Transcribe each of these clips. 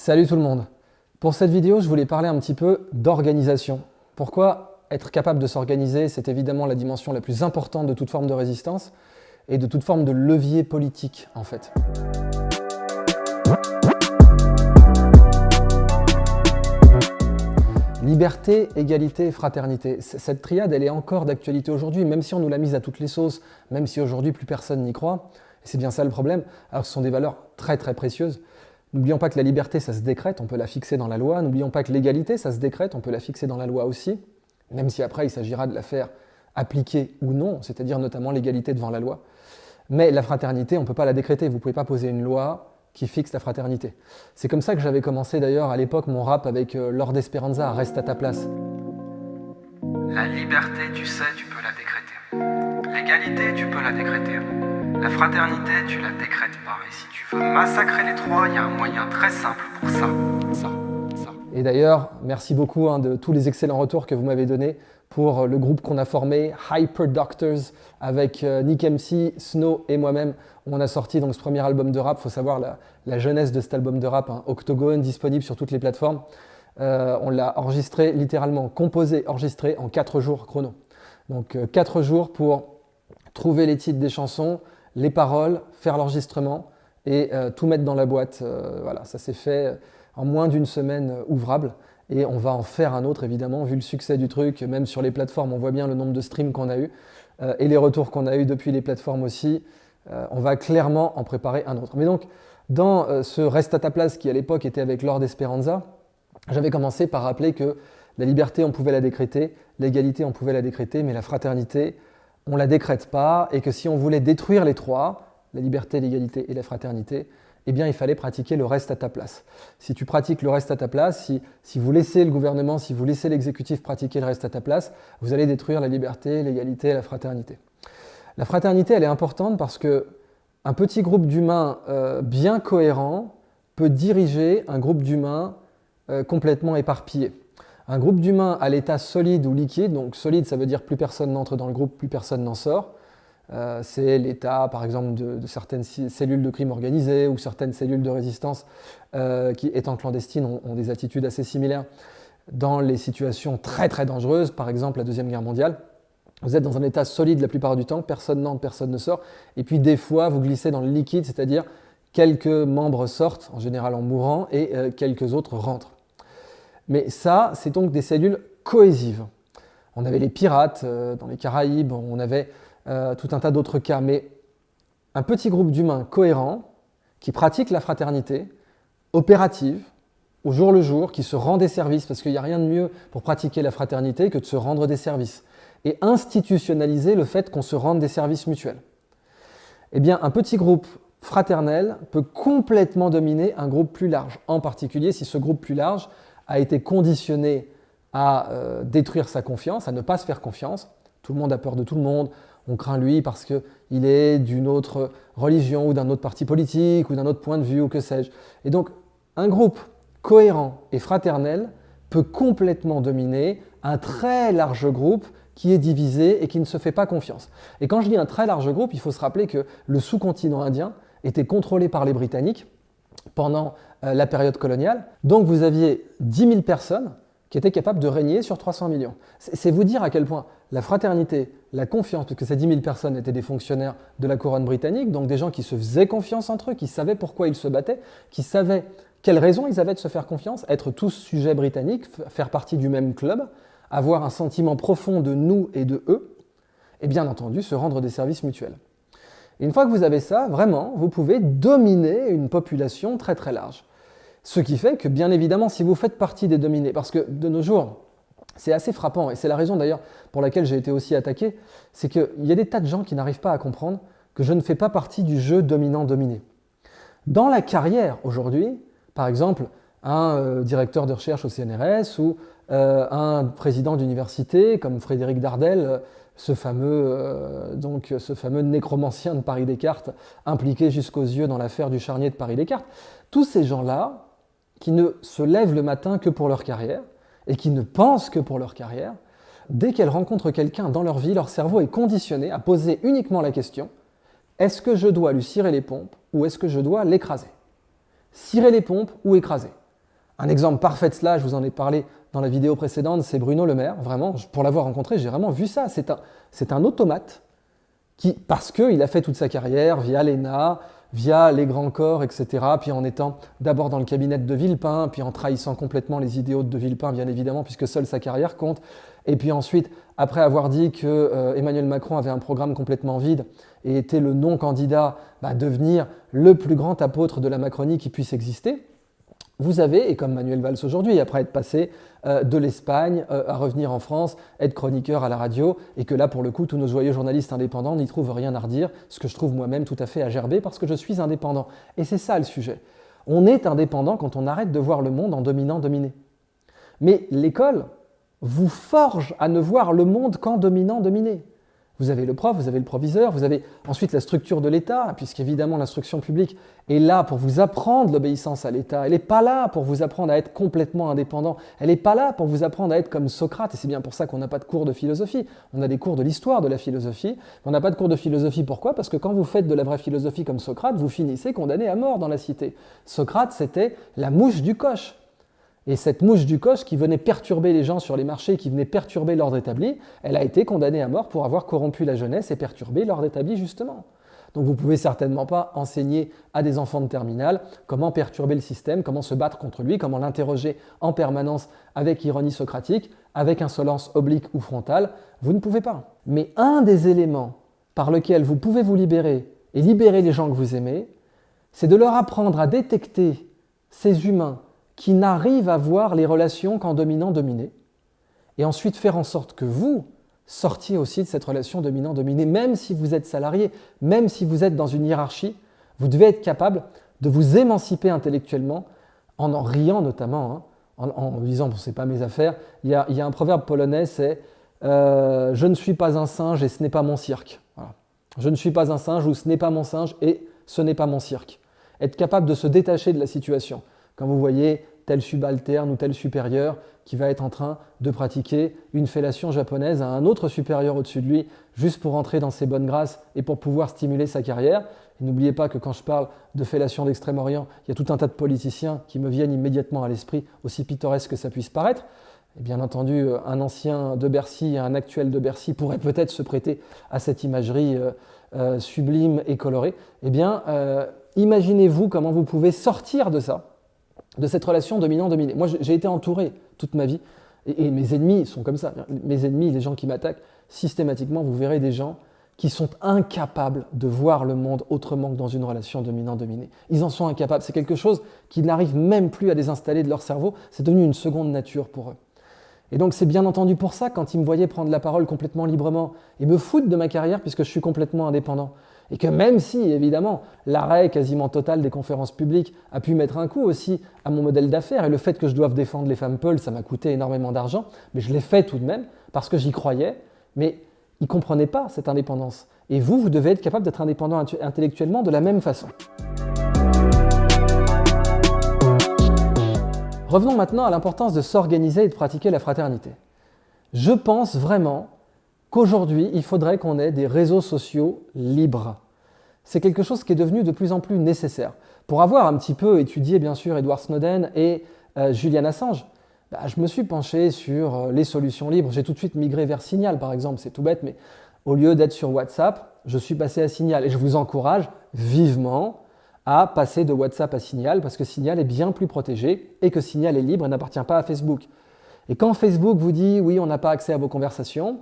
Salut tout le monde. Pour cette vidéo, je voulais parler un petit peu d'organisation. Pourquoi être capable de s'organiser, c'est évidemment la dimension la plus importante de toute forme de résistance et de toute forme de levier politique en fait. Liberté, égalité et fraternité. Cette triade, elle est encore d'actualité aujourd'hui, même si on nous l'a mise à toutes les sauces, même si aujourd'hui plus personne n'y croit. Et c'est bien ça le problème, alors que ce sont des valeurs très très précieuses. N'oublions pas que la liberté, ça se décrète, on peut la fixer dans la loi. N'oublions pas que l'égalité, ça se décrète, on peut la fixer dans la loi aussi. Même si après, il s'agira de la faire appliquer ou non, c'est-à-dire notamment l'égalité devant la loi. Mais la fraternité, on ne peut pas la décréter. Vous ne pouvez pas poser une loi qui fixe la fraternité. C'est comme ça que j'avais commencé d'ailleurs à l'époque mon rap avec Lord Esperanza, Reste à ta place. La liberté, tu sais, tu peux la décréter. L'égalité, tu peux la décréter. La fraternité, tu la décrètes pas. Et si tu veux massacrer les trois, il y a un moyen très simple pour ça. Et d'ailleurs, merci beaucoup de tous les excellents retours que vous m'avez donnés pour le groupe qu'on a formé, Hyper Doctors, avec Nick MC, Snow et moi-même. On a sorti donc ce premier album de rap. Il faut savoir la jeunesse de cet album de rap, Octogone, disponible sur toutes les plateformes. On l'a enregistré, littéralement composé, enregistré en 4 jours chrono. Donc 4 jours pour trouver les titres des chansons, les paroles, faire l'enregistrement et tout mettre dans la boîte. Voilà, ça s'est fait en moins d'une semaine ouvrable. Et on va en faire un autre, évidemment, vu le succès du truc. Même sur les plateformes, on voit bien le nombre de streams qu'on a eu et les retours qu'on a eu depuis les plateformes aussi. On va clairement en préparer un autre. Mais donc, dans ce Reste à ta place, qui à l'époque était avec Lord Esperanza, j'avais commencé par rappeler que la liberté, on pouvait la décréter, l'égalité, on pouvait la décréter, mais la fraternité, on ne la décrète pas, et que si on voulait détruire les trois, la liberté, l'égalité et la fraternité, eh bien, il fallait pratiquer le reste à ta place. Si tu pratiques le reste à ta place, si vous laissez le gouvernement, si vous laissez l'exécutif pratiquer le reste à ta place, vous allez détruire la liberté, l'égalité et la fraternité. La fraternité, elle est importante parce qu'un petit groupe d'humains bien cohérent peut diriger un groupe d'humains complètement éparpillé. Un groupe d'humains à l'état solide ou liquide, donc solide, ça veut dire plus personne n'entre dans le groupe, plus personne n'en sort. C'est l'état, par exemple, de certaines cellules de crime organisé ou certaines cellules de résistance qui, étant clandestines, ont des attitudes assez similaires dans les situations très très dangereuses, par exemple la Deuxième Guerre mondiale. Vous êtes dans un état solide la plupart du temps, personne n'entre, personne ne sort, et puis des fois vous glissez dans le liquide, c'est-à-dire quelques membres sortent, en général en mourant, et quelques autres rentrent. Mais ça, c'est donc des cellules cohésives. On avait les pirates dans les Caraïbes, on avait tout un tas d'autres cas, mais un petit groupe d'humains cohérents qui pratiquent la fraternité, opérative, au jour le jour, qui se rend des services, parce qu'il n'y a rien de mieux pour pratiquer la fraternité que de se rendre des services, et institutionnaliser le fait qu'on se rende des services mutuels. Eh bien, un petit groupe fraternel peut complètement dominer un groupe plus large, en particulier si ce groupe plus large a été conditionné à détruire sa confiance, à ne pas se faire confiance. Tout le monde a peur de tout le monde, on craint lui parce qu'il est d'une autre religion ou d'un autre parti politique ou d'un autre point de vue ou que sais-je. Et donc, un groupe cohérent et fraternel peut complètement dominer un très large groupe qui est divisé et qui ne se fait pas confiance. Et quand je dis un très large groupe, il faut se rappeler que le sous-continent indien était contrôlé par les Britanniques pendant la période coloniale. Donc vous aviez 10 000 personnes qui étaient capables de régner sur 300 millions. C'est vous dire à quel point la fraternité, la confiance, parce que ces 10 000 personnes étaient des fonctionnaires de la couronne britannique, donc des gens qui se faisaient confiance entre eux, qui savaient pourquoi ils se battaient, qui savaient quelles raisons ils avaient de se faire confiance, être tous sujets britanniques, faire partie du même club, avoir un sentiment profond de nous et de eux, et bien entendu se rendre des services mutuels. Et une fois que vous avez ça, vraiment, vous pouvez dominer une population très très large. Ce qui fait que, bien évidemment, si vous faites partie des dominés, parce que de nos jours, c'est assez frappant, et c'est la raison d'ailleurs pour laquelle j'ai été aussi attaqué, c'est qu'il y a des tas de gens qui n'arrivent pas à comprendre que je ne fais pas partie du jeu dominant-dominé. Dans la carrière, aujourd'hui, par exemple, un directeur de recherche au CNRS ou un président d'université comme Frédéric Dardel, ce fameux nécromancien de Paris-Descartes, impliqué jusqu'aux yeux dans l'affaire du charnier de Paris-Descartes, tous ces gens-là qui ne se lèvent le matin que pour leur carrière et qui ne pensent que pour leur carrière, dès qu'elles rencontrent quelqu'un dans leur vie, leur cerveau est conditionné à poser uniquement la question « Est-ce que je dois lui cirer les pompes ou est-ce que je dois l'écraser ?» Cirer les pompes ou écraser. Un exemple parfait de cela, je vous en ai parlé dans la vidéo précédente, c'est Bruno Le Maire. Vraiment, pour l'avoir rencontré, j'ai vraiment vu ça. C'est un automate qui, parce qu'il a fait toute sa carrière via l'ENA, via les grands corps, etc., puis en étant d'abord dans le cabinet de Villepin, puis en trahissant complètement les idéaux de Villepin, bien évidemment, puisque seule sa carrière compte, et puis ensuite, après avoir dit que Emmanuel Macron avait un programme complètement vide et était le non-candidat, devenir le plus grand apôtre de la Macronie qui puisse exister, vous avez, et comme Manuel Valls aujourd'hui, après être passé de l'Espagne à revenir en France, être chroniqueur à la radio, et que là, pour le coup, tous nos joyeux journalistes indépendants n'y trouvent rien à redire, ce que je trouve moi-même tout à fait à gerber, parce que je suis indépendant. Et c'est ça le sujet. On est indépendant quand on arrête de voir le monde en dominant-dominé. Mais l'école vous forge à ne voir le monde qu'en dominant-dominé. Vous avez le prof, vous avez le proviseur, vous avez ensuite la structure de l'État, puisqu'évidemment l'instruction publique est là pour vous apprendre l'obéissance à l'État. Elle n'est pas là pour vous apprendre à être complètement indépendant. Elle n'est pas là pour vous apprendre à être comme Socrate. Et c'est bien pour ça qu'on n'a pas de cours de philosophie. On a des cours de l'histoire de la philosophie, mais on n'a pas de cours de philosophie. Pourquoi ? Parce que quand vous faites de la vraie philosophie comme Socrate, vous finissez condamné à mort dans la cité. Socrate, c'était la mouche du coche. Et cette mouche du coche qui venait perturber les gens sur les marchés, qui venait perturber l'ordre établi, elle a été condamnée à mort pour avoir corrompu la jeunesse et perturbé l'ordre établi justement. Donc vous ne pouvez certainement pas enseigner à des enfants de terminale comment perturber le système, comment se battre contre lui, comment l'interroger en permanence avec ironie socratique, avec insolence oblique ou frontale. Vous ne pouvez pas. Mais un des éléments par lequel vous pouvez vous libérer et libérer les gens que vous aimez, c'est de leur apprendre à détecter ces humains qui n'arrivent à voir les relations qu'en dominant-dominé, et ensuite faire en sorte que vous sortiez aussi de cette relation dominant-dominé, même si vous êtes salarié, même si vous êtes dans une hiérarchie, vous devez être capable de vous émanciper intellectuellement, en riant notamment, en disant bon, « c'est pas mes affaires ». Il y a un proverbe polonais, c'est je ne suis pas un singe et ce n'est pas mon cirque ». Voilà. Je ne suis pas un singe ou ce n'est pas mon singe et ce n'est pas mon cirque. Être capable de se détacher de la situation. Quand vous voyez tel subalterne ou tel supérieur qui va être en train de pratiquer une fellation japonaise à un autre supérieur au-dessus de lui, juste pour entrer dans ses bonnes grâces et pour pouvoir stimuler sa carrière. Et n'oubliez pas que quand je parle de fellation d'Extrême-Orient, il y a tout un tas de politiciens qui me viennent immédiatement à l'esprit, aussi pittoresque que ça puisse paraître. Et bien entendu, un ancien de Bercy et un actuel de Bercy pourraient peut-être se prêter à cette imagerie sublime et colorée. Eh bien, imaginez-vous comment vous pouvez sortir de ça, de cette relation dominant-dominé. Moi, j'ai été entouré toute ma vie, et mes ennemis sont comme ça. Mes ennemis, les gens qui m'attaquent, systématiquement, vous verrez des gens qui sont incapables de voir le monde autrement que dans une relation dominant-dominé. Ils en sont incapables. C'est quelque chose qu'ils n'arrivent même plus à désinstaller de leur cerveau. C'est devenu une seconde nature pour eux. Et donc, c'est bien entendu pour ça, quand ils me voyaient prendre la parole complètement librement et me foutent de ma carrière puisque je suis complètement indépendant, et que même si, évidemment, l'arrêt quasiment total des conférences publiques a pu mettre un coup aussi à mon modèle d'affaires, et le fait que je doive défendre les femmes peules, ça m'a coûté énormément d'argent, mais je l'ai fait tout de même, parce que j'y croyais, mais ils ne comprenaient pas cette indépendance. Et vous devez être capable d'être indépendant intellectuellement de la même façon. Revenons maintenant à l'importance de s'organiser et de pratiquer la fraternité. Je pense vraiment qu'aujourd'hui, il faudrait qu'on ait des réseaux sociaux libres. C'est quelque chose qui est devenu de plus en plus nécessaire. Pour avoir un petit peu étudié, bien sûr, Edward Snowden et Julian Assange, je me suis penché sur les solutions libres. J'ai tout de suite migré vers Signal, par exemple. C'est tout bête, mais au lieu d'être sur WhatsApp, je suis passé à Signal. Et je vous encourage vivement à passer de WhatsApp à Signal, parce que Signal est bien plus protégé et que Signal est libre et n'appartient pas à Facebook. Et quand Facebook vous dit « oui, on n'a pas accès à vos conversations »,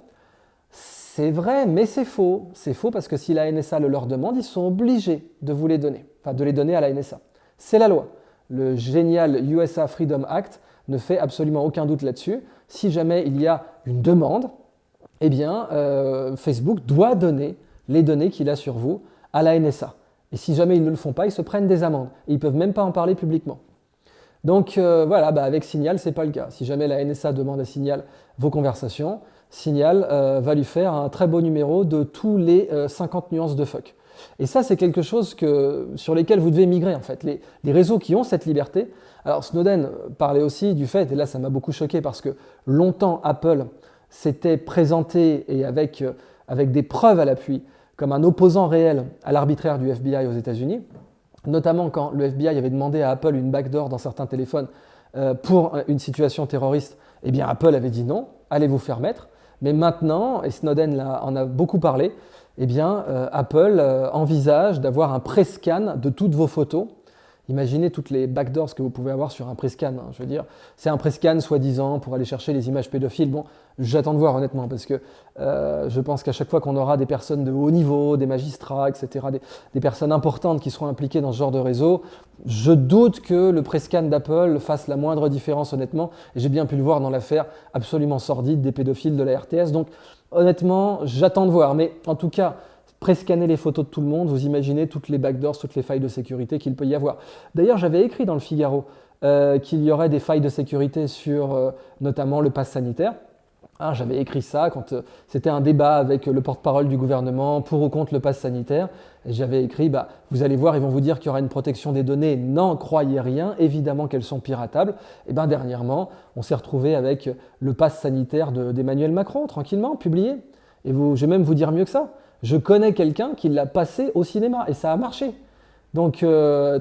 c'est vrai, mais c'est faux. C'est faux parce que si la NSA le leur demande, ils sont obligés de vous les donner, enfin de les donner à la NSA. C'est la loi. Le génial USA Freedom Act ne fait absolument aucun doute là-dessus. Si jamais il y a une demande, eh bien, Facebook doit donner les données qu'il a sur vous à la NSA. Et si jamais ils ne le font pas, ils se prennent des amendes. Et ils ne peuvent même pas en parler publiquement. Donc voilà, avec Signal, ce n'est pas le cas. Si jamais la NSA demande à Signal vos conversations, Signal va lui faire un très beau numéro de tous les 50 nuances de fuck. Et ça, c'est quelque chose sur lesquels vous devez migrer en fait. Les réseaux qui ont cette liberté. Alors Snowden parlait aussi du fait, et là ça m'a beaucoup choqué parce que longtemps Apple s'était présenté et avec des preuves à l'appui comme un opposant réel à l'arbitraire du FBI aux États-Unis, notamment quand le FBI avait demandé à Apple une backdoor dans certains téléphones pour une situation terroriste, eh bien Apple avait dit non, allez vous faire mettre. Mais maintenant, et Snowden en a beaucoup parlé, eh bien Apple envisage d'avoir un pré-scan de toutes vos photos. Imaginez toutes les backdoors que vous pouvez avoir sur un pré-scan. Je veux dire, c'est un pré-scan soi-disant pour aller chercher les images pédophiles. Bon, j'attends de voir honnêtement parce que je pense qu'à chaque fois qu'on aura des personnes de haut niveau, des magistrats, etc., des personnes importantes qui seront impliquées dans ce genre de réseau, je doute que le pré-scan d'Apple fasse la moindre différence honnêtement. Et j'ai bien pu le voir dans l'affaire absolument sordide des pédophiles de la RTS. Donc honnêtement, j'attends de voir. Mais en tout cas, pré-scanner les photos de tout le monde, vous imaginez toutes les backdoors, toutes les failles de sécurité qu'il peut y avoir. D'ailleurs, j'avais écrit dans le Figaro qu'il y aurait des failles de sécurité sur notamment le pass sanitaire. J'avais écrit ça quand c'était un débat avec le porte-parole du gouvernement pour ou contre le pass sanitaire. Et j'avais écrit, vous allez voir, ils vont vous dire qu'il y aura une protection des données. N'en croyez rien, évidemment qu'elles sont piratables. Et dernièrement, on s'est retrouvé avec le pass sanitaire d'Emmanuel Macron, tranquillement, publié. Et je vais même vous dire mieux que ça. Je connais quelqu'un qui l'a passé au cinéma et ça a marché. Donc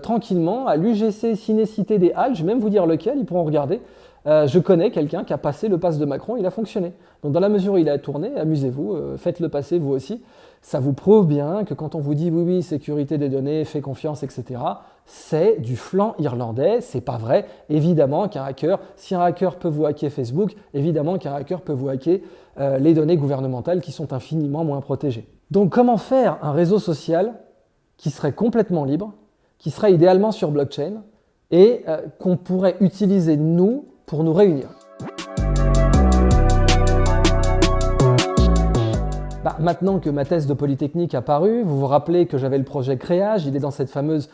tranquillement, à l'UGC Ciné-Cité des Halles, je vais même vous dire lequel, ils pourront regarder. Je connais quelqu'un qui a passé le pass de Macron, il a fonctionné. Donc dans la mesure où il a tourné, amusez-vous, faites-le passer vous aussi. Ça vous prouve bien que quand on vous dit oui, sécurité des données, fais confiance, etc., c'est du flan irlandais, c'est pas vrai. Évidemment qu'un hacker, si un hacker peut vous hacker Facebook, évidemment qu'un hacker peut vous hacker les données gouvernementales qui sont infiniment moins protégées. Donc comment faire un réseau social qui serait complètement libre, qui serait idéalement sur blockchain et qu'on pourrait utiliser nous pour nous réunir? Maintenant que ma thèse de Polytechnique a paru, vous vous rappelez que j'avais le projet Créage, il est dans cette fameuse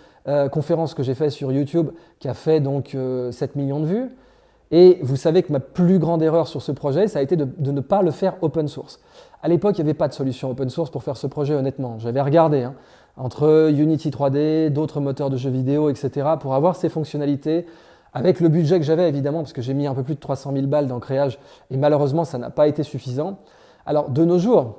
conférence que j'ai faite sur YouTube qui a fait donc 7 millions de vues. Et vous savez que ma plus grande erreur sur ce projet, ça a été de ne pas le faire open source. À l'époque, il n'y avait pas de solution open source pour faire ce projet honnêtement. J'avais regardé entre Unity 3D, d'autres moteurs de jeux vidéo, etc. pour avoir ces fonctionnalités avec le budget que j'avais évidemment, parce que j'ai mis un peu plus de 300 000 balles dans Créage et malheureusement, ça n'a pas été suffisant. Alors de nos jours,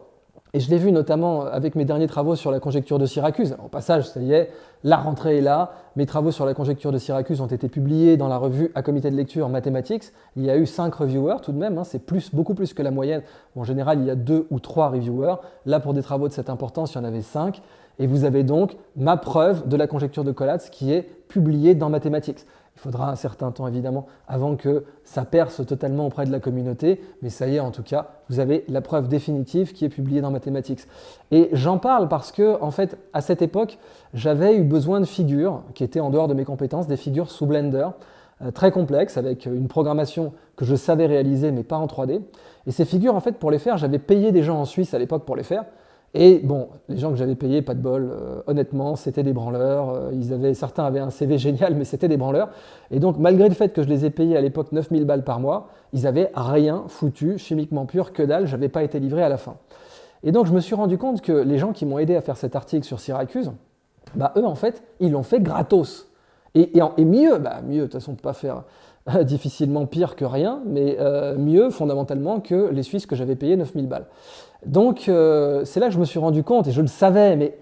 et je l'ai vu notamment avec mes derniers travaux sur la conjecture de Syracuse. Alors, au passage, ça y est, la rentrée est là. Mes travaux sur la conjecture de Syracuse ont été publiés dans la revue à comité de lecture Mathematics. Il y a eu 5 reviewers tout de même, c'est beaucoup plus que la moyenne. En général, il y a 2 ou 3 reviewers. Là, pour des travaux de cette importance, il y en avait 5. Et vous avez donc ma preuve de la conjecture de Collatz qui est publiée dans Mathematics. Il faudra un certain temps évidemment avant que ça perce totalement auprès de la communauté, mais ça y est en tout cas, vous avez la preuve définitive qui est publiée dans Mathematics. Et j'en parle parce que en fait, à cette époque, j'avais eu besoin de figures qui étaient en dehors de mes compétences, des figures sous Blender, très complexes, avec une programmation que je savais réaliser mais pas en 3D. Et ces figures, en fait, pour les faire, j'avais payé des gens en Suisse à l'époque pour les faire. Et bon, les gens que j'avais payés, pas de bol, honnêtement, c'était des branleurs. Certains avaient un CV génial, mais c'était des branleurs. Et donc, malgré le fait que je les ai payés à l'époque 9000 balles par mois, ils avaient rien foutu, chimiquement pur, que dalle, j'avais pas été livré à la fin. Et donc, je me suis rendu compte que les gens qui m'ont aidé à faire cet article sur Syracuse, eux, en fait, ils l'ont fait gratos. Et mieux, mieux, de toute façon, on ne peut pas faire difficilement pire que rien, mais mieux, fondamentalement, que les Suisses que j'avais payés 9000 balles. Donc, c'est là que je me suis rendu compte, et je le savais, mais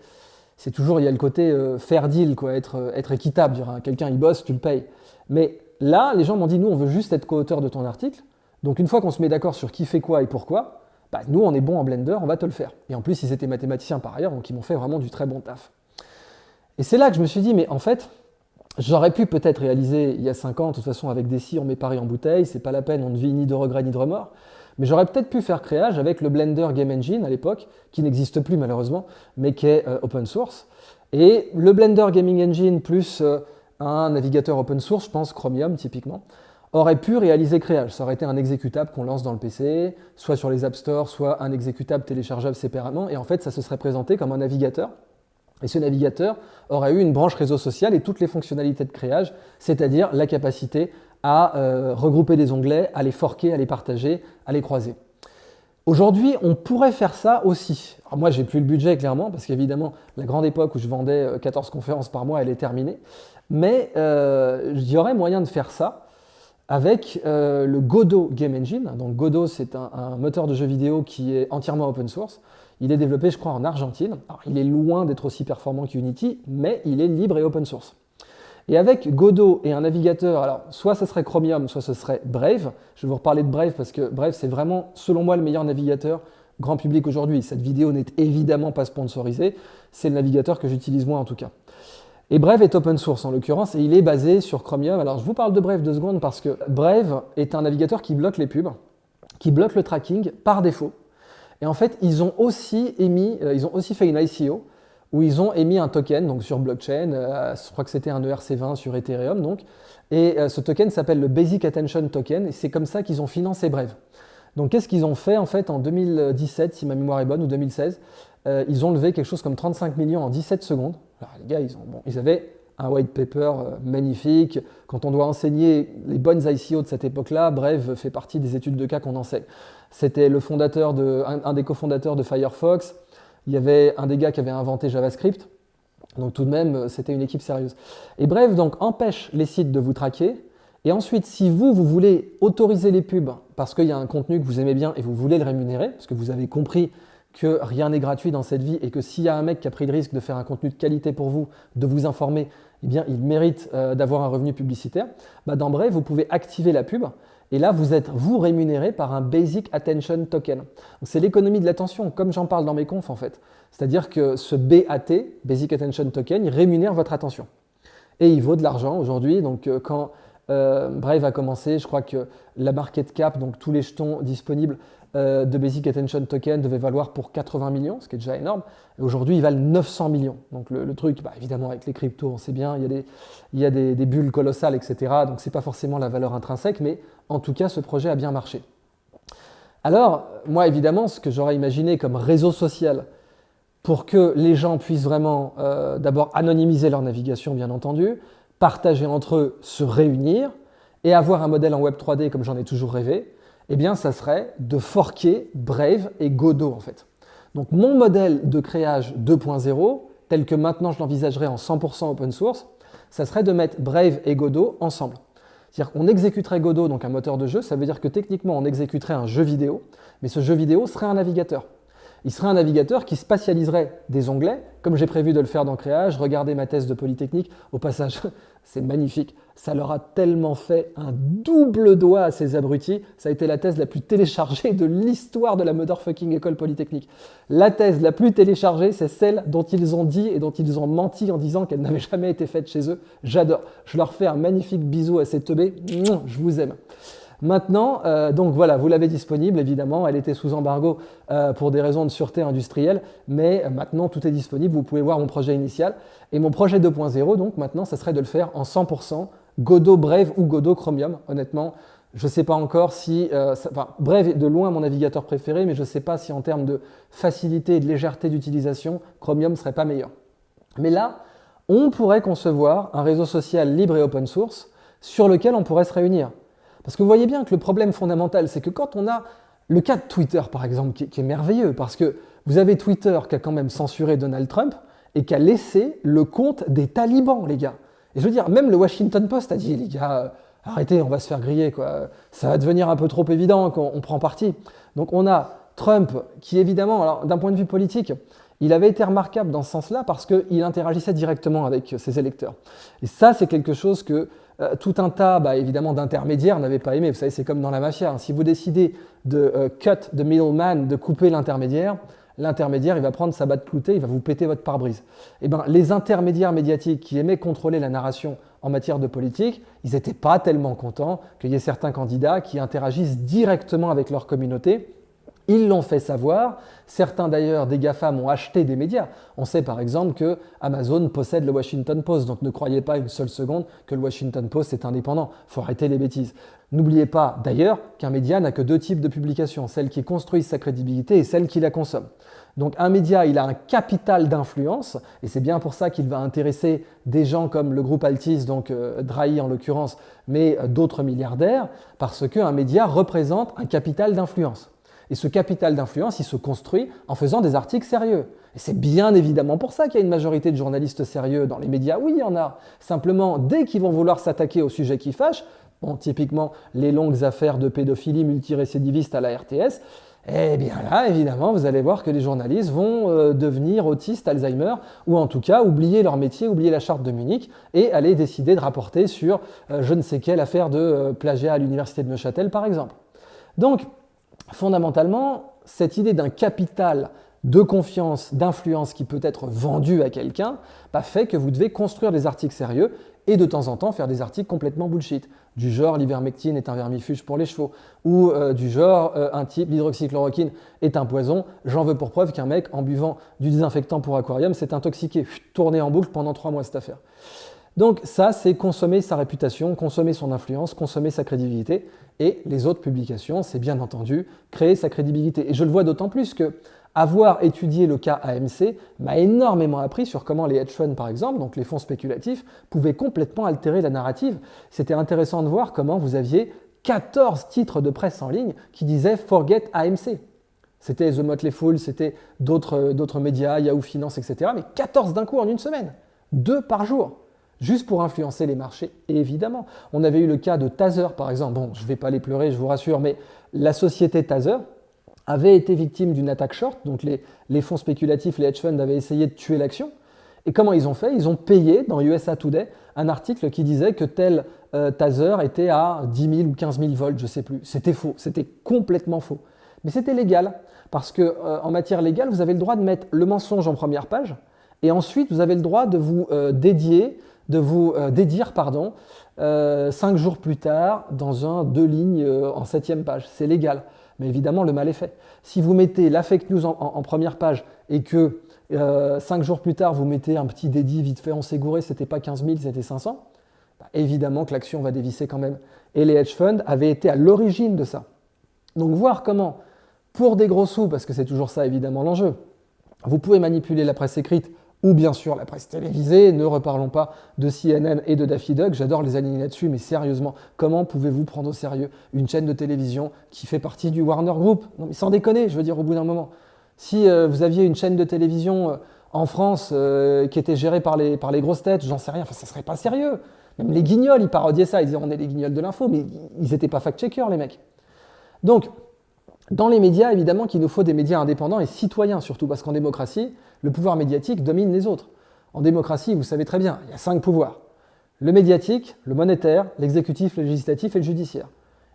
c'est toujours, il y a le côté fair deal, quoi, être équitable, dire, quelqu'un il bosse, tu le payes. Mais là, les gens m'ont dit, nous, on veut juste être co-auteur de ton article, donc une fois qu'on se met d'accord sur qui fait quoi et pourquoi, nous, on est bon en Blender, on va te le faire. Et en plus, ils étaient mathématiciens par ailleurs, donc ils m'ont fait vraiment du très bon taf. Et c'est là que je me suis dit, mais en fait, j'aurais pu peut-être réaliser il y a 5 ans, de toute façon, avec des scies, on met Paris en bouteille, c'est pas la peine, on ne vit ni de regrets ni de remords. Mais j'aurais peut-être pu faire Créage avec le Blender Game Engine à l'époque, qui n'existe plus malheureusement, mais qui est open source. Et le Blender Gaming Engine plus un navigateur open source, je pense Chromium typiquement, aurait pu réaliser Créage. Ça aurait été un exécutable qu'on lance dans le PC, soit sur les App Store, soit un exécutable téléchargeable séparément, et en fait ça se serait présenté comme un navigateur. Et ce navigateur aurait eu une branche réseau social et toutes les fonctionnalités de Créage, c'est-à-dire la capacité à regrouper des onglets, à les forker, à les partager, à les croiser. Aujourd'hui, on pourrait faire ça aussi. Alors moi, j'ai plus le budget, clairement, parce qu'évidemment, la grande époque où je vendais 14 conférences par mois, elle est terminée. Mais il y aurait moyen de faire ça avec le Godot Game Engine. Donc Godot, c'est un moteur de jeux vidéo qui est entièrement open source. Il est développé, je crois, en Argentine. Alors, il est loin d'être aussi performant qu'Unity, mais il est libre et open source. Et avec Godot et un navigateur, alors soit ce serait Chromium, soit ce serait Brave. Je vais vous reparler de Brave parce que Brave, c'est vraiment, selon moi, le meilleur navigateur grand public aujourd'hui. Cette vidéo n'est évidemment pas sponsorisée, c'est le navigateur que j'utilise moi en tout cas. Et Brave est open source en l'occurrence et il est basé sur Chromium. Alors je vous parle de Brave 2 secondes parce que Brave est un navigateur qui bloque les pubs, qui bloque le tracking par défaut. Et en fait, ils ont aussi fait une ICO où ils ont émis un token donc sur blockchain, je crois que c'était un ERC20 sur Ethereum donc, et ce token s'appelle le Basic Attention Token et c'est comme ça qu'ils ont financé Brave. Donc qu'est-ce qu'ils ont fait en fait en 2017, si ma mémoire est bonne, ou 2016, ils ont levé quelque chose comme 35 millions en 17 secondes. Alors les gars, ils avaient un white paper magnifique. Quand on doit enseigner les bonnes ICO de cette époque-là, Brave fait partie des études de cas qu'on enseigne. C'était le fondateur un des cofondateurs de Firefox. Il y avait un des gars qui avait inventé JavaScript. Donc tout de même, c'était une équipe sérieuse. Et Brave donc empêche les sites de vous traquer. Et ensuite, si vous voulez autoriser les pubs parce qu'il y a un contenu que vous aimez bien et vous voulez le rémunérer, parce que vous avez compris que rien n'est gratuit dans cette vie et que s'il y a un mec qui a pris le risque de faire un contenu de qualité pour vous, de vous informer, eh bien, il mérite d'avoir un revenu publicitaire, dans Brave, vous pouvez activer la pub et là, vous êtes rémunéré par un Basic Attention Token. C'est l'économie de l'attention, comme j'en parle dans mes confs en fait. C'est-à-dire que ce BAT, Basic Attention Token, il rémunère votre attention. Et il vaut de l'argent aujourd'hui, donc quand Brave a commencé, je crois que la market cap, donc tous les jetons disponibles de Basic Attention Token devaient valoir pour 80 millions, ce qui est déjà énorme. Et aujourd'hui, ils valent 900 millions. Donc le truc, évidemment, avec les cryptos, on sait bien, il y a des bulles colossales, etc. Donc ce n'est pas forcément la valeur intrinsèque, mais en tout cas, ce projet a bien marché. Alors, moi, évidemment, ce que j'aurais imaginé comme réseau social pour que les gens puissent vraiment d'abord anonymiser leur navigation, bien entendu, partager entre eux, se réunir et avoir un modèle en Web 3D comme j'en ai toujours rêvé, eh bien ça serait de forker Brave et Godot en fait. Donc mon modèle de créage 2.0, tel que maintenant je l'envisagerais en 100% open source, ça serait de mettre Brave et Godot ensemble. C'est-à-dire qu'on exécuterait Godot, donc un moteur de jeu, ça veut dire que techniquement on exécuterait un jeu vidéo, mais ce jeu vidéo serait un navigateur. Il serait un navigateur qui spatialiserait des onglets, comme j'ai prévu de le faire dans Créage. Regardez ma thèse de Polytechnique. Au passage, c'est magnifique. Ça leur a tellement fait un double doigt à ces abrutis. Ça a été la thèse la plus téléchargée de l'histoire de la motherfucking école Polytechnique. La thèse la plus téléchargée, c'est celle dont ils ont dit et dont ils ont menti en disant qu'elle n'avait jamais été faite chez eux. J'adore. Je leur fais un magnifique bisou à ces teubés. Je vous aime. Maintenant, donc voilà, vous l'avez disponible, évidemment, elle était sous embargo pour des raisons de sûreté industrielle, mais maintenant tout est disponible, vous pouvez voir mon projet initial. Et mon projet 2.0, donc maintenant, ça serait de le faire en 100% Godot Brave ou Godot Chromium. Honnêtement, je ne sais pas encore si... Brave est de loin mon navigateur préféré, mais je ne sais pas si en termes de facilité et de légèreté d'utilisation, Chromium ne serait pas meilleur. Mais là, on pourrait concevoir un réseau social libre et open source sur lequel on pourrait se réunir. Parce que vous voyez bien que le problème fondamental, c'est que quand on a le cas de Twitter, par exemple, qui est merveilleux, parce que vous avez Twitter qui a quand même censuré Donald Trump et qui a laissé le compte des talibans, les gars. Et je veux dire, même le Washington Post a dit, les gars, arrêtez, on va se faire griller, quoi. Ça va devenir un peu trop évident qu'on prend parti. Donc on a Trump qui, évidemment, alors d'un point de vue politique, il avait été remarquable dans ce sens-là parce qu'il interagissait directement avec ses électeurs. Et ça, c'est quelque chose que tout un tas, évidemment, d'intermédiaires n'avaient pas aimé. Vous savez, c'est comme dans la mafia. Si vous décidez de cut the middleman, de couper l'intermédiaire, il va prendre sa batte cloutée, il va vous péter votre pare-brise. Eh bien, les intermédiaires médiatiques qui aimaient contrôler la narration en matière de politique, ils n'étaient pas tellement contents qu'il y ait certains candidats qui interagissent directement avec leur communauté. Ils l'ont fait savoir. Certains d'ailleurs des GAFAM ont acheté des médias. On sait par exemple que Amazon possède le Washington Post, donc ne croyez pas une seule seconde que le Washington Post est indépendant. Il faut arrêter les bêtises. N'oubliez pas d'ailleurs qu'un média n'a que deux types de publications, celle qui construit sa crédibilité et celle qui la consomme. Donc un média, il a un capital d'influence et c'est bien pour ça qu'il va intéresser des gens comme le groupe Altis, donc Drahi en l'occurrence, mais d'autres milliardaires, parce qu'un média représente un capital d'influence. Et ce capital d'influence, il se construit en faisant des articles sérieux. Et c'est bien évidemment pour ça qu'il y a une majorité de journalistes sérieux dans les médias. Oui, il y en a. Simplement, dès qu'ils vont vouloir s'attaquer au sujet qui fâche, Bon, typiquement, les longues affaires de pédophilie multirécidiviste à la RTS, eh bien là, évidemment, vous allez voir que les journalistes vont devenir autistes, Alzheimer, ou en tout cas oublier leur métier, oublier la charte de Munich, et aller décider de rapporter sur je ne sais quelle affaire de plagiat à l'université de Neuchâtel, par exemple. Donc, fondamentalement, cette idée d'un capital de confiance, d'influence qui peut être vendu à quelqu'un, fait que vous devez construire des articles sérieux et de temps en temps faire des articles complètement bullshit, du genre l'ivermectine est un vermifuge pour les chevaux, ou du genre un type l'hydroxychloroquine est un poison, j'en veux pour preuve qu'un mec en buvant du désinfectant pour aquarium s'est intoxiqué, tourné en boucle pendant 3 mois cette affaire. Donc ça, c'est consommer sa réputation, consommer son influence, consommer sa crédibilité, et les autres publications, c'est bien entendu créer sa crédibilité. Et je le vois d'autant plus que avoir étudié le cas AMC m'a énormément appris sur comment les hedge funds, par exemple, donc les fonds spéculatifs, pouvaient complètement altérer la narrative. C'était intéressant de voir comment vous aviez 14 titres de presse en ligne qui disaient « Forget AMC ». C'était The Motley Fool, c'était d'autres médias, Yahoo Finance, etc. Mais 14 d'un coup en une semaine, 2 par jour, juste pour influencer les marchés, évidemment. On avait eu le cas de Tether, par exemple. Bon, je ne vais pas les pleurer, je vous rassure, mais la société Tether avait été victime d'une attaque short, donc les fonds spéculatifs, les hedge funds avaient essayé de tuer l'action. Et comment ils ont fait? Ils ont payé dans USA Today un article qui disait que tel Tether était à 10 000 ou 15 000 volts, je ne sais plus. C'était faux, c'était complètement faux. Mais c'était légal, parce qu'en matière légale, vous avez le droit de mettre le mensonge en première page, et ensuite vous avez le droit de vous dédire 5 jours plus tard dans 2 lignes en 7e page. C'est légal. Mais évidemment, le mal est fait. Si vous mettez la fake news en première page et que 5 jours plus tard, vous mettez un petit dédit vite fait, on s'est gouré, c'était pas 15 000, c'était 500, évidemment que l'action va dévisser quand même. Et les hedge funds avaient été à l'origine de ça. Donc voir comment, pour des gros sous, parce que c'est toujours ça évidemment l'enjeu, vous pouvez manipuler la presse écrite ou bien sûr la presse télévisée, ne reparlons pas de CNN et de Daffy Duck, j'adore les aligner là-dessus, mais sérieusement, comment pouvez-vous prendre au sérieux une chaîne de télévision qui fait partie du Warner Group? Non mais sans déconner, je veux dire au bout d'un moment. Si vous aviez une chaîne de télévision en France qui était gérée par les grosses têtes, j'en sais rien, ça serait pas sérieux. Même les Guignols, ils parodiaient ça, ils disaient on est les Guignols de l'info, mais ils n'étaient pas fact-checkers les mecs. Donc, dans les médias, évidemment qu'il nous faut des médias indépendants et citoyens, surtout parce qu'en démocratie, le pouvoir médiatique domine les autres. En démocratie, vous savez très bien, il y a 5 pouvoirs. Le médiatique, le monétaire, l'exécutif, le législatif et le judiciaire.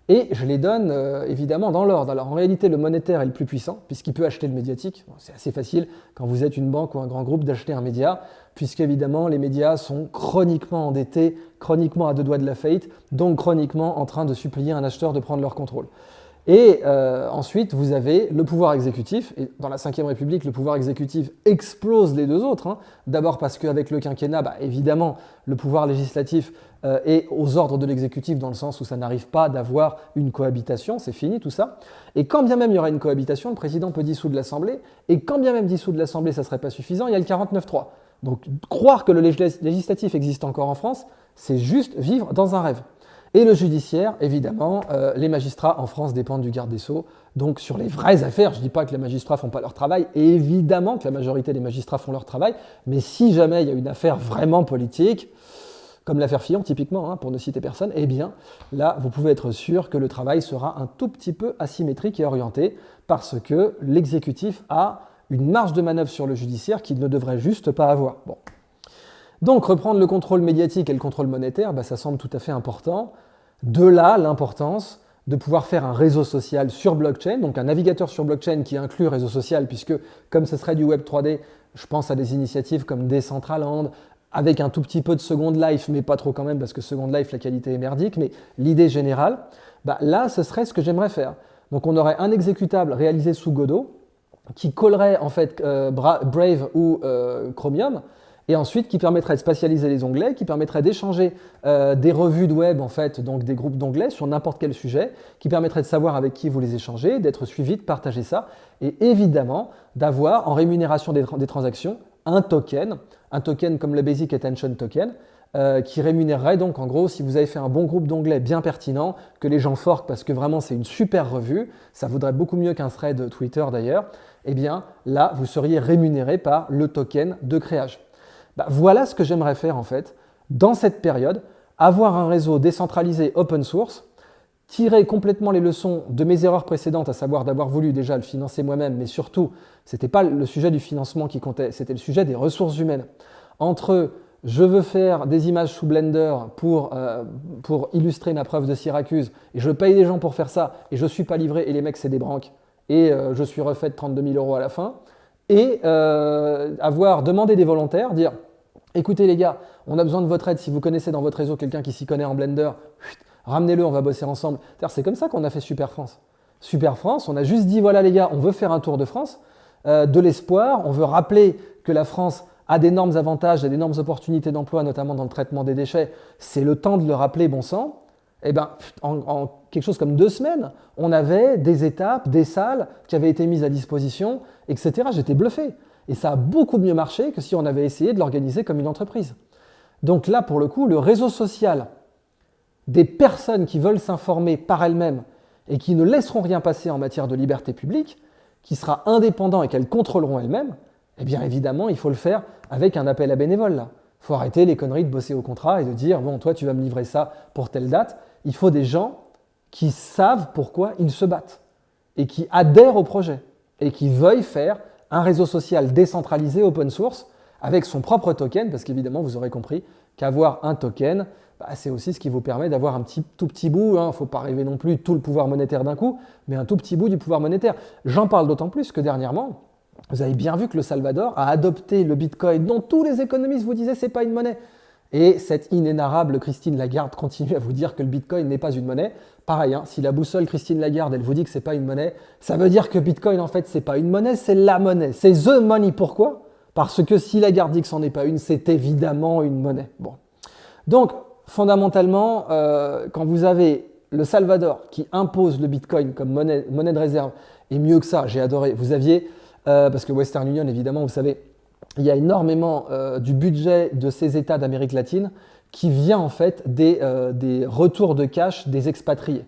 Et je les donne évidemment dans l'ordre. Alors en réalité, le monétaire est le plus puissant, puisqu'il peut acheter le médiatique. Bon, c'est assez facile quand vous êtes une banque ou un grand groupe d'acheter un média, puisqu'évidemment les médias sont chroniquement endettés, chroniquement à 2 doigts de la faillite, donc chroniquement en train de supplier un acheteur de prendre leur contrôle. Et ensuite, vous avez le pouvoir exécutif, et dans la Ve République, le pouvoir exécutif explose les 2 autres. Hein. D'abord parce qu'avec le quinquennat, évidemment, le pouvoir législatif est aux ordres de l'exécutif dans le sens où ça n'arrive pas d'avoir une cohabitation, c'est fini tout ça. Et quand bien même il y aura une cohabitation, le président peut dissoudre l'Assemblée, et quand bien même dissoudre l'Assemblée, ça ne serait pas suffisant, il y a le 49.3. Donc croire que le législatif existe encore en France, c'est juste vivre dans un rêve. Et le judiciaire, évidemment, les magistrats en France dépendent du garde des Sceaux. Donc sur les vraies affaires, je ne dis pas que les magistrats ne font pas leur travail, et évidemment que la majorité des magistrats font leur travail, mais si jamais il y a une affaire vraiment politique, comme l'affaire Fillon typiquement, hein, pour ne citer personne, eh bien là, vous pouvez être sûr que le travail sera un tout petit peu asymétrique et orienté, parce que l'exécutif a une marge de manœuvre sur le judiciaire qu'il ne devrait juste pas avoir. Bon. Donc reprendre le contrôle médiatique et le contrôle monétaire, ça semble tout à fait important. De là, l'importance de pouvoir faire un réseau social sur blockchain, donc un navigateur sur blockchain qui inclut réseau social, puisque comme ce serait du Web 3D, je pense à des initiatives comme Decentraland, avec un tout petit peu de Second Life, mais pas trop quand même, parce que Second Life, la qualité est merdique, mais l'idée générale, là, ce serait ce que j'aimerais faire. Donc on aurait un exécutable réalisé sous Godot, qui collerait en fait Brave ou Chromium, et ensuite qui permettrait de spatialiser les onglets, qui permettrait d'échanger des revues de web, en fait, donc des groupes d'onglets sur n'importe quel sujet, qui permettrait de savoir avec qui vous les échangez, d'être suivi, de partager ça, et évidemment d'avoir en rémunération des transactions un token comme le Basic Attention Token, qui rémunérerait donc en gros si vous avez fait un bon groupe d'onglets bien pertinent, que les gens forquent parce que vraiment c'est une super revue, ça vaudrait beaucoup mieux qu'un thread Twitter d'ailleurs, eh bien là vous seriez rémunéré par le token de créage. Voilà ce que j'aimerais faire en fait dans cette période, avoir un réseau décentralisé open source, tirer complètement les leçons de mes erreurs précédentes, à savoir d'avoir voulu déjà le financer moi-même, mais surtout, ce n'était pas le sujet du financement qui comptait, c'était le sujet des ressources humaines. Entre je veux faire des images sous Blender pour illustrer ma preuve de Syracuse, et je paye des gens pour faire ça, et je ne suis pas livré, et les mecs c'est des branques, et je suis refait de 32 000 € à la fin, et avoir demandé des volontaires, dire écoutez les gars, on a besoin de votre aide, si vous connaissez dans votre réseau quelqu'un qui s'y connaît en Blender, ramenez-le, on va bosser ensemble. C'est comme ça qu'on a fait Super France. Super France, on a juste dit voilà les gars, on veut faire un tour de France, de l'espoir, on veut rappeler que la France a d'énormes avantages, a d'énormes opportunités d'emploi, notamment dans le traitement des déchets. C'est le temps de le rappeler, bon sang. Eh ben, en quelque chose comme 2 semaines, on avait des étapes, des salles qui avaient été mises à disposition, etc. J'étais bluffé. Et ça a beaucoup mieux marché que si on avait essayé de l'organiser comme une entreprise. Donc là, pour le coup, le réseau social des personnes qui veulent s'informer par elles-mêmes et qui ne laisseront rien passer en matière de liberté publique, qui sera indépendant et qu'elles contrôleront elles-mêmes, eh bien évidemment, il faut le faire avec un appel à bénévoles. Il faut arrêter les conneries de bosser au contrat et de dire « bon, toi, tu vas me livrer ça pour telle date ». Il faut des gens qui savent pourquoi ils se battent et qui adhèrent au projet et qui veuillent faire un réseau social décentralisé open source avec son propre token, parce qu'évidemment, vous aurez compris qu'avoir un token, c'est aussi ce qui vous permet d'avoir un tout petit bout, il ne faut pas rêver non plus tout le pouvoir monétaire d'un coup, mais un tout petit bout du pouvoir monétaire. J'en parle d'autant plus que dernièrement, vous avez bien vu que le Salvador a adopté le Bitcoin, dont tous les économistes vous disaient c'est pas une monnaie. Et cette inénarrable Christine Lagarde continue à vous dire que le Bitcoin n'est pas une monnaie. Pareil, si la boussole Christine Lagarde, elle vous dit que c'est pas une monnaie, ça veut dire que Bitcoin en fait c'est pas une monnaie, c'est la monnaie, c'est the money. Pourquoi ? Parce que si Lagarde dit que c'en est pas une, c'est évidemment une monnaie. Bon. Donc, fondamentalement, quand vous avez le Salvador qui impose le Bitcoin comme monnaie de réserve, et mieux que ça, j'ai adoré, vous aviez, parce que Western Union, évidemment, vous savez, il y a énormément du budget de ces États d'Amérique latine qui vient en fait des retours de cash des expatriés.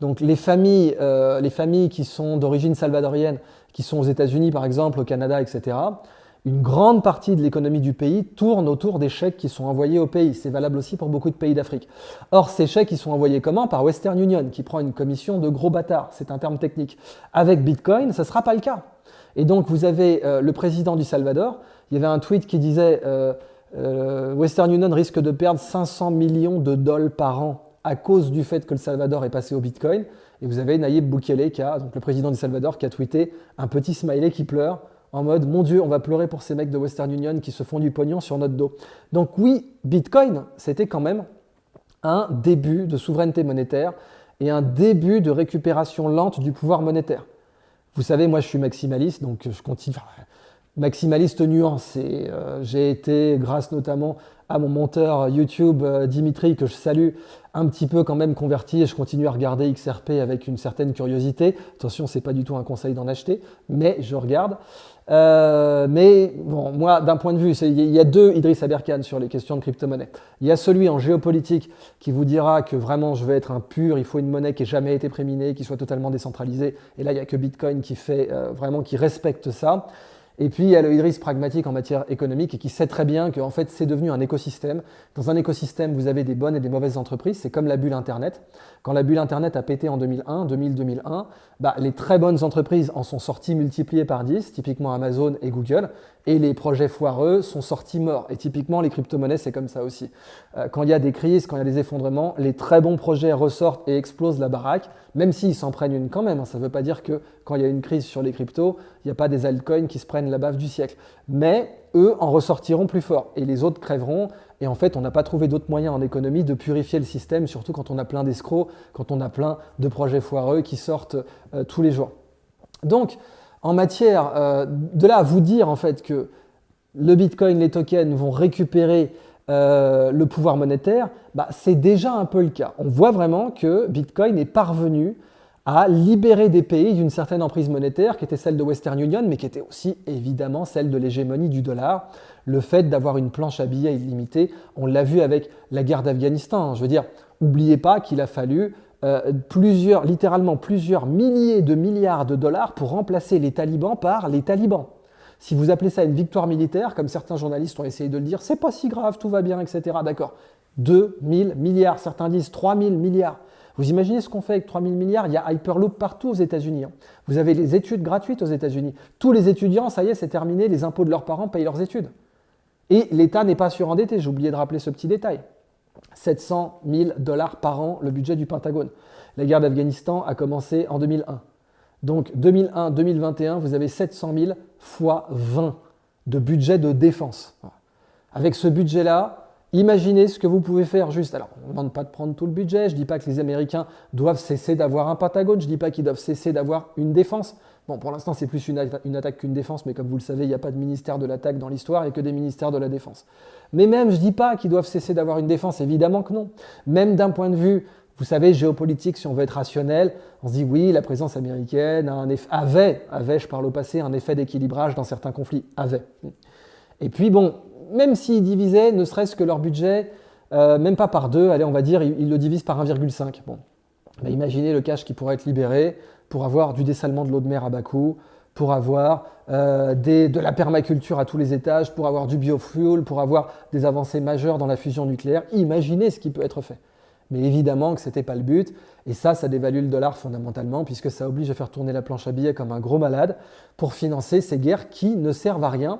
Donc les familles qui sont d'origine salvadorienne, qui sont aux États-Unis par exemple, au Canada, etc., une grande partie de l'économie du pays tourne autour des chèques qui sont envoyés au pays. C'est valable aussi pour beaucoup de pays d'Afrique. Or, ces chèques, ils sont envoyés comment ? Par Western Union, qui prend une commission de gros bâtards. C'est un terme technique. Avec Bitcoin, ça ne sera pas le cas. Et donc, vous avez le président du Salvador. Il y avait un tweet qui disait Western Union risque de perdre 500 millions de dollars par an à cause du fait que le Salvador est passé au Bitcoin. Et vous avez Nayib Bukele, donc le président du Salvador, qui a tweeté un petit smiley qui pleure, en mode « Mon Dieu, on va pleurer pour ces mecs de Western Union qui se font du pognon sur notre dos ». Donc oui, Bitcoin, c'était quand même un début de souveraineté monétaire et un début de récupération lente du pouvoir monétaire. Vous savez, moi je suis maximaliste, donc je continue. Maximaliste nuancé. J'ai été, grâce notamment à mon monteur YouTube Dimitri, que je salue, un petit peu quand même converti et je continue à regarder XRP avec une certaine curiosité. Attention, c'est pas du tout un conseil d'en acheter, mais je regarde. Mais bon, moi, d'un point de vue, il y a 2 Idriss Aberkan sur les questions de crypto-monnaie. Il y a celui en géopolitique qui vous dira que vraiment je veux être un pur, il faut une monnaie qui n'ait jamais été préminée, qui soit totalement décentralisée. Et là, il n'y a que Bitcoin qui fait vraiment, qui respecte ça. Et puis, il y a le Idriss pragmatique en matière économique et qui sait très bien que en fait, c'est devenu un écosystème. Dans un écosystème, vous avez des bonnes et des mauvaises entreprises. C'est comme la bulle Internet. Quand la bulle Internet a pété en 2001, les très bonnes entreprises en sont sorties multipliées par 10, typiquement Amazon et Google, et les projets foireux sont sortis morts. Et typiquement, les crypto-monnaies, c'est comme ça aussi. Quand il y a des crises, quand il y a des effondrements, les très bons projets ressortent et explosent la baraque, même s'ils s'en prennent une quand même. Ça ne veut pas dire que quand il y a une crise sur les cryptos, il n'y a pas des altcoins qui se prennent la baffe du siècle. Mais eux en ressortiront plus forts et les autres crèveront. Et en fait, on n'a pas trouvé d'autres moyens en économie de purifier le système, surtout quand on a plein d'escrocs, quand on a plein de projets foireux qui sortent tous les jours. Donc, en matière de là à vous dire en fait que le Bitcoin, les tokens vont récupérer le pouvoir monétaire, c'est déjà un peu le cas. On voit vraiment que Bitcoin est parvenu à libérer des pays d'une certaine emprise monétaire qui était celle de Western Union, mais qui était aussi évidemment celle de l'hégémonie du dollar. Le fait d'avoir une planche à billets illimitée, on l'a vu avec la guerre d'Afghanistan. Je veux dire, n'oubliez pas qu'il a fallu littéralement plusieurs milliers de milliards de dollars pour remplacer les talibans par les talibans. Si vous appelez ça une victoire militaire, comme certains journalistes ont essayé de le dire, c'est pas si grave, tout va bien, etc. D'accord. 2 000 milliards, certains disent 3 000 milliards. Vous imaginez ce qu'on fait avec 3 000 milliards? Il y a Hyperloop partout aux États-Unis. Vous avez les études gratuites aux États-Unis. Tous les étudiants, ça y est, c'est terminé, les impôts de leurs parents payent leurs études. Et l'État n'est pas surendetté, j'ai oublié de rappeler ce petit détail. 700 000 $ par an, le budget du Pentagone. La guerre d'Afghanistan a commencé en 2001. Donc 2001-2021, vous avez 700 000 fois 20 de budget de défense. Avec ce budget-là, imaginez ce que vous pouvez faire juste. Alors, on ne demande pas de prendre tout le budget, je ne dis pas que les Américains doivent cesser d'avoir un Pentagone, je ne dis pas qu'ils doivent cesser d'avoir une défense. Bon, pour l'instant, c'est plus une attaque qu'une défense, mais comme vous le savez, il n'y a pas de ministère de l'attaque dans l'histoire, il n'y a que des ministères de la défense. Mais même, je ne dis pas qu'ils doivent cesser d'avoir une défense, évidemment que non. Même d'un point de vue, vous savez, géopolitique, si on veut être rationnel, on se dit oui, la présence américaine avait, je parle au passé, un effet d'équilibrage dans certains conflits, avait. Et puis bon, même s'ils divisaient, ne serait-ce que leur budget, même pas par 2, allez, on va dire, ils le divisent par 1,5. Bon, bah, imaginez le cash qui pourrait être libéré pour avoir du dessalement de l'eau de mer à bas coût, pour avoir de la permaculture à tous les étages, pour avoir du biofuel, pour avoir des avancées majeures dans la fusion nucléaire. Imaginez ce qui peut être fait. Mais évidemment que ce n'était pas le but, et ça dévalue le dollar fondamentalement, puisque ça oblige à faire tourner la planche à billets comme un gros malade pour financer ces guerres qui ne servent à rien,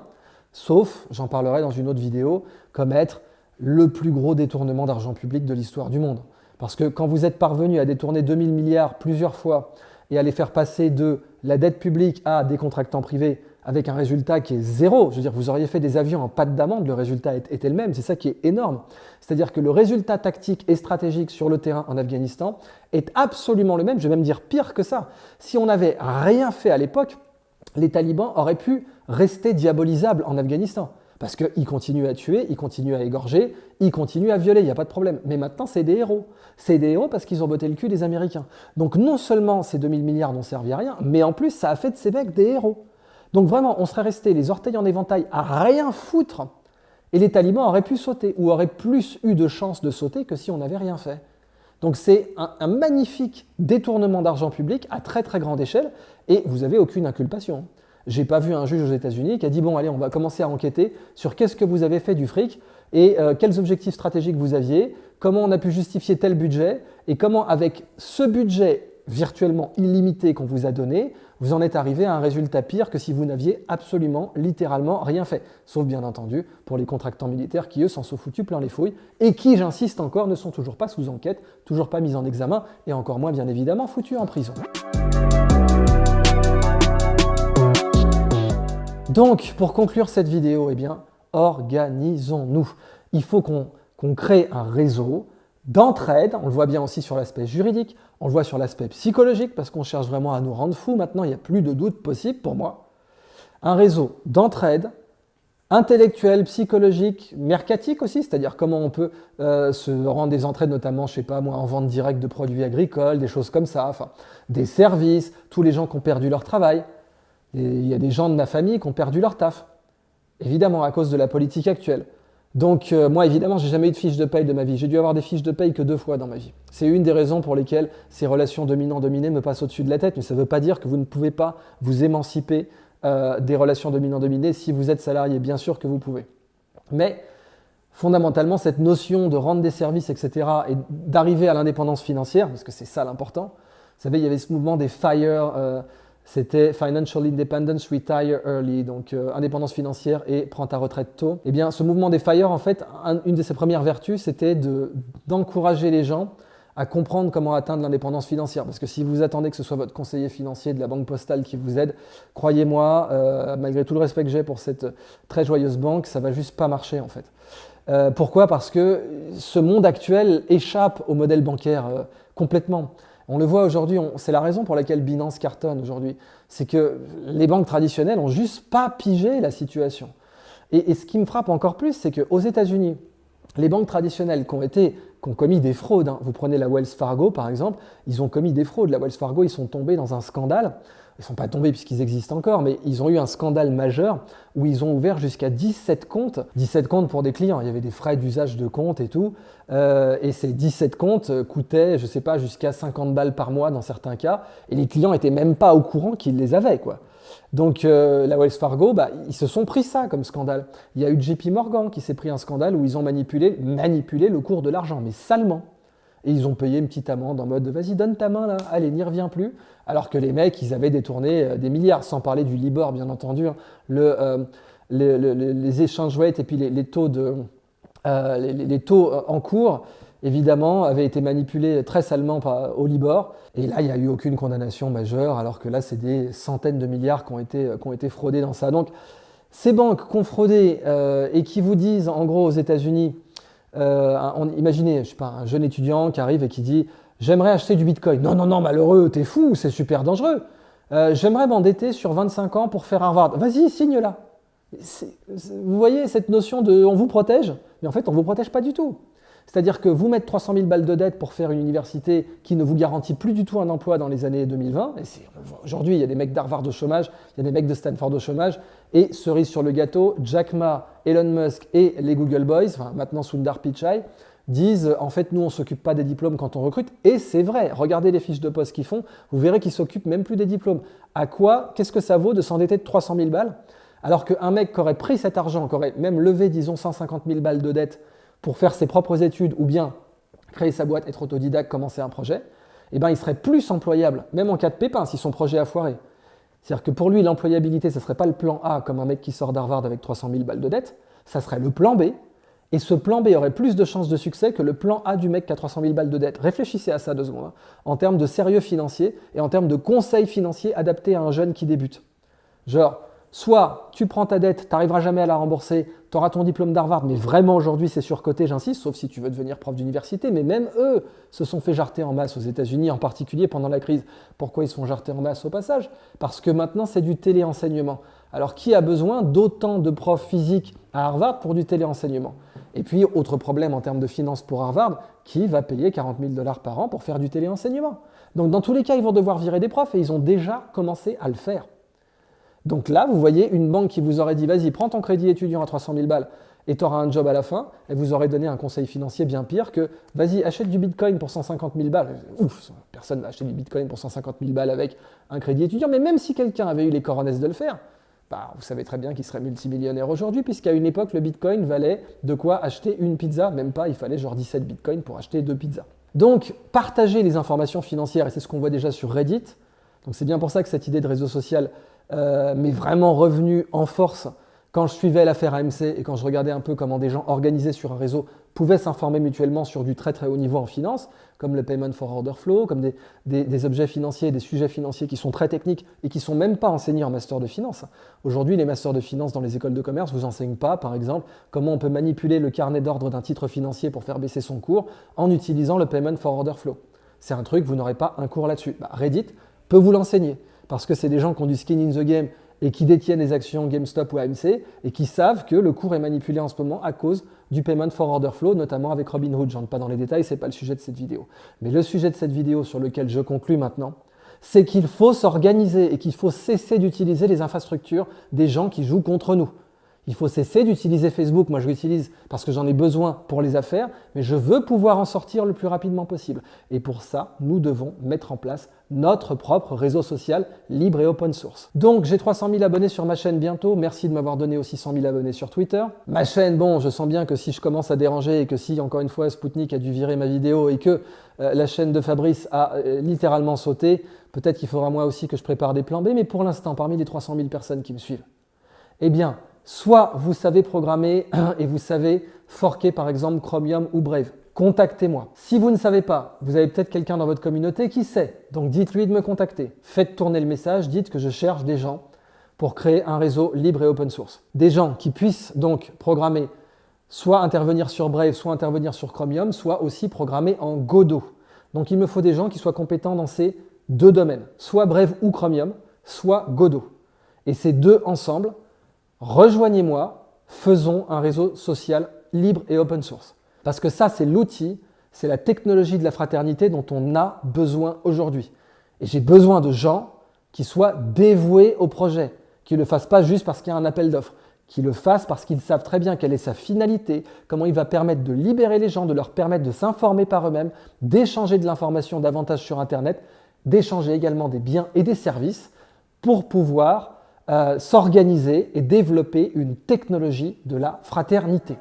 sauf, j'en parlerai dans une autre vidéo, comme être le plus gros détournement d'argent public de l'histoire du monde. Parce que quand vous êtes parvenu à détourner 2000 milliards plusieurs fois et à les faire passer de la dette publique à des contractants privés avec un résultat qui est zéro, je veux dire, vous auriez fait des avions en pâte d'amande, le résultat était le même, c'est ça qui est énorme. C'est-à-dire que le résultat tactique et stratégique sur le terrain en Afghanistan est absolument le même, je vais même dire pire que ça. Si on n'avait rien fait à l'époque, les talibans auraient pu rester diabolisables en Afghanistan. Parce qu'ils continuent à tuer, ils continuent à égorger, ils continuent à violer, il n'y a pas de problème. Mais maintenant, c'est des héros. C'est des héros parce qu'ils ont botté le cul des Américains. Donc non seulement ces 2000 milliards n'ont servi à rien, mais en plus, ça a fait de ces mecs des héros. Donc vraiment, on serait resté les orteils en éventail à rien foutre, et les talibans auraient pu sauter, ou auraient plus eu de chances de sauter que si on n'avait rien fait. Donc c'est un magnifique détournement d'argent public à très très grande échelle, et vous n'avez aucune inculpation. J'ai pas vu un juge aux États-Unis qui a dit bon allez, on va commencer à enquêter sur qu'est-ce que vous avez fait du fric et quels objectifs stratégiques vous aviez, comment on a pu justifier tel budget et comment avec ce budget virtuellement illimité qu'on vous a donné, vous en êtes arrivé à un résultat pire que si vous n'aviez absolument, littéralement rien fait. Sauf bien entendu pour les contractants militaires qui eux s'en sont foutus plein les fouilles et qui, j'insiste encore, ne sont toujours pas sous enquête, toujours pas mis en examen et encore moins bien évidemment foutus en prison. Donc, pour conclure cette vidéo, eh bien, organisons-nous. Il faut qu'on crée un réseau d'entraide, on le voit bien aussi sur l'aspect juridique, on le voit sur l'aspect psychologique, parce qu'on cherche vraiment à nous rendre fous. Maintenant, il n'y a plus de doute possible pour moi. Un réseau d'entraide, intellectuel, psychologique, mercatique aussi, c'est-à-dire comment on peut se rendre des entraides, notamment, je sais pas moi, en vente directe de produits agricoles, des choses comme ça, enfin, des services, tous les gens qui ont perdu leur travail. Et il y a des gens de ma famille qui ont perdu leur taf, évidemment à cause de la politique actuelle. Donc moi évidemment j'ai jamais eu de fiche de paye de ma vie, j'ai dû avoir des fiches de paye que 2 fois dans ma vie. C'est une des raisons pour lesquelles ces relations dominant-dominé me passent au-dessus de la tête, mais ça ne veut pas dire que vous ne pouvez pas vous émanciper des relations dominant-dominé si vous êtes salarié, bien sûr que vous pouvez. Mais fondamentalement cette notion de rendre des services, etc. et d'arriver à l'indépendance financière, parce que c'est ça l'important, vous savez il y avait ce mouvement des FIRE, c'était Financial Independence, Retire Early, donc indépendance financière et prends ta retraite tôt. Eh bien, ce mouvement des FIRE, en fait, une de ses premières vertus, c'était d'encourager les gens à comprendre comment atteindre l'indépendance financière. Parce que si vous attendez que ce soit votre conseiller financier de la banque postale qui vous aide, croyez-moi, malgré tout le respect que j'ai pour cette très joyeuse banque, ça va juste pas marcher en fait. Pourquoi ? Parce que ce monde actuel échappe au modèle bancaire complètement. On le voit aujourd'hui, c'est la raison pour laquelle Binance cartonne aujourd'hui. C'est que les banques traditionnelles n'ont juste pas pigé la situation. Et ce qui me frappe encore plus, c'est qu'aux États-Unis, les banques traditionnelles qui ont commis des fraudes, hein, vous prenez la Wells Fargo par exemple, ils ont commis des fraudes. La Wells Fargo, ils sont tombés dans un scandale. Ils ne sont pas tombés puisqu'ils existent encore, mais ils ont eu un scandale majeur où ils ont ouvert jusqu'à 17 comptes. 17 comptes pour des clients, il y avait des frais d'usage de compte et tout. Et ces 17 comptes coûtaient, je ne sais pas, jusqu'à 50 balles par mois dans certains cas. Et les clients n'étaient même pas au courant qu'ils les avaient, quoi. Donc la Wells Fargo, ils se sont pris ça comme scandale. Il y a eu JP Morgan qui s'est pris un scandale où ils ont manipulé le cours de l'argent, mais salement. Et ils ont payé une petite amende en mode « vas-y, donne ta main là, allez, n'y reviens plus ». Alors que les mecs, ils avaient détourné des milliards, sans parler du Libor, bien entendu. Les exchange rates et puis les taux en cours, évidemment, avaient été manipulés très salement au Libor. Et là, il n'y a eu aucune condamnation majeure, alors que là, c'est des centaines de milliards qui ont été fraudés dans ça. Donc, ces banques qui ont fraudé et qui vous disent, en gros, aux États-Unis, imaginez, je sais pas, un jeune étudiant qui arrive et qui dit « J'aimerais acheter du Bitcoin. » Non, malheureux, t'es fou, c'est super dangereux. J'aimerais m'endetter sur 25 ans pour faire Harvard. Vas-y, signe-la. Vous voyez cette notion de « on vous protège », mais en fait, on ne vous protège pas du tout. C'est-à-dire que vous mettre 300 000 balles de dette pour faire une université qui ne vous garantit plus du tout un emploi dans les années 2020, et aujourd'hui, il y a des mecs d'Harvard au chômage, il y a des mecs de Stanford au chômage, et cerise sur le gâteau, Jack Ma, Elon Musk et les Google Boys, enfin maintenant Sundar Pichai, disent en fait nous on ne s'occupe pas des diplômes quand on recrute, et c'est vrai, regardez les fiches de poste qu'ils font, vous verrez qu'ils ne s'occupent même plus des diplômes. Qu'est-ce que ça vaut de s'endetter de 300 000 balles alors qu'un mec qui aurait pris cet argent, qui aurait même levé disons 150 000 balles de dette pour faire ses propres études ou bien créer sa boîte, être autodidacte, commencer un projet, eh ben, il serait plus employable, même en cas de pépin, si son projet a foiré. C'est-à-dire que pour lui, l'employabilité, ce ne serait pas le plan A, comme un mec qui sort d'Harvard avec 300 000 balles de dette, ça serait le plan B, et ce plan B aurait plus de chances de succès que le plan A du mec qui a 300 000 balles de dette. Réfléchissez à ça 2 secondes, en termes de sérieux financier et en termes de conseils financiers adaptés à un jeune qui débute. Genre, soit tu prends ta dette, tu n'arriveras jamais à la rembourser, tu auras ton diplôme d'Harvard, mais vraiment aujourd'hui c'est surcoté, j'insiste, sauf si tu veux devenir prof d'université, mais même eux se sont fait jarter en masse aux États-Unis, en particulier pendant la crise. Pourquoi ils se font jarter en masse au passage? Parce que maintenant c'est du téléenseignement. Alors qui a besoin d'autant de profs physiques à Harvard pour du téléenseignement? Et puis autre problème en termes de finances pour Harvard, qui va payer 40 000 $ par an pour faire du téléenseignement? Donc dans tous les cas ils vont devoir virer des profs et ils ont déjà commencé à le faire. Donc là, vous voyez une banque qui vous aurait dit « Vas-y, prends ton crédit étudiant à 300 000 balles et tu auras un job à la fin », et vous aurait donné un conseil financier bien pire que « Vas-y, achète du Bitcoin pour 150 000 balles ». Ouf, personne ne va acheter du Bitcoin pour 150 000 balles avec un crédit étudiant. Mais même si quelqu'un avait eu les coronesses de le faire, vous savez très bien qu'il serait multimillionnaire aujourd'hui, puisqu'à une époque, le Bitcoin valait de quoi acheter une pizza. Même pas, il fallait genre 17 Bitcoins pour acheter 2 pizzas. Donc, partagez les informations financières, et c'est ce qu'on voit déjà sur Reddit. Donc c'est bien pour ça que cette idée de réseau social m'est vraiment revenue en force quand je suivais l'affaire AMC et quand je regardais un peu comment des gens organisés sur un réseau pouvaient s'informer mutuellement sur du très très haut niveau en finance, comme le Payment for Order Flow, comme des objets financiers, des sujets financiers qui sont très techniques et qui ne sont même pas enseignés en master de finance. Aujourd'hui, les masters de finance dans les écoles de commerce ne vous enseignent pas, par exemple, comment on peut manipuler le carnet d'ordre d'un titre financier pour faire baisser son cours en utilisant le Payment for Order Flow. C'est un truc, vous n'aurez pas un cours là-dessus. Reddit peut vous l'enseigner, parce que c'est des gens qui ont du skin in the game et qui détiennent les actions GameStop ou AMC et qui savent que le cours est manipulé en ce moment à cause du Payment for Order Flow, notamment avec Robinhood. Je n'entre pas dans les détails, ce n'est pas le sujet de cette vidéo. Mais le sujet de cette vidéo sur lequel je conclus maintenant, c'est qu'il faut s'organiser et qu'il faut cesser d'utiliser les infrastructures des gens qui jouent contre nous. Il faut cesser d'utiliser Facebook. Moi, je l'utilise parce que j'en ai besoin pour les affaires, mais je veux pouvoir en sortir le plus rapidement possible. Et pour ça, nous devons mettre en place notre propre réseau social libre et open source. Donc, j'ai 300 000 abonnés sur ma chaîne bientôt. Merci de m'avoir donné aussi 100 000 abonnés sur Twitter. Ma chaîne, bon, je sens bien que si je commence à déranger et que si, encore une fois, Spoutnik a dû virer ma vidéo et que la chaîne de Fabrice a littéralement sauté, peut-être qu'il faudra moi aussi que je prépare des plans B. Mais pour l'instant, parmi les 300 000 personnes qui me suivent, eh bien, soit vous savez programmer et vous savez forker par exemple Chromium ou Brave. Contactez-moi. Si vous ne savez pas, vous avez peut-être quelqu'un dans votre communauté qui sait. Donc dites-lui de me contacter. Faites tourner le message, dites que je cherche des gens pour créer un réseau libre et open source. Des gens qui puissent donc programmer, soit intervenir sur Brave, soit intervenir sur Chromium, soit aussi programmer en Godot. Donc il me faut des gens qui soient compétents dans ces 2 domaines, soit Brave ou Chromium, soit Godot. Et ces 2 ensemble, rejoignez-moi, faisons un réseau social libre et open source. Parce que ça, c'est l'outil, c'est la technologie de la fraternité dont on a besoin aujourd'hui. Et j'ai besoin de gens qui soient dévoués au projet, qui ne le fassent pas juste parce qu'il y a un appel d'offres, qui le fassent parce qu'ils savent très bien quelle est sa finalité, comment il va permettre de libérer les gens, de leur permettre de s'informer par eux-mêmes, d'échanger de l'information davantage sur Internet, d'échanger également des biens et des services pour pouvoir s'organiser et développer une technologie de la fraternité.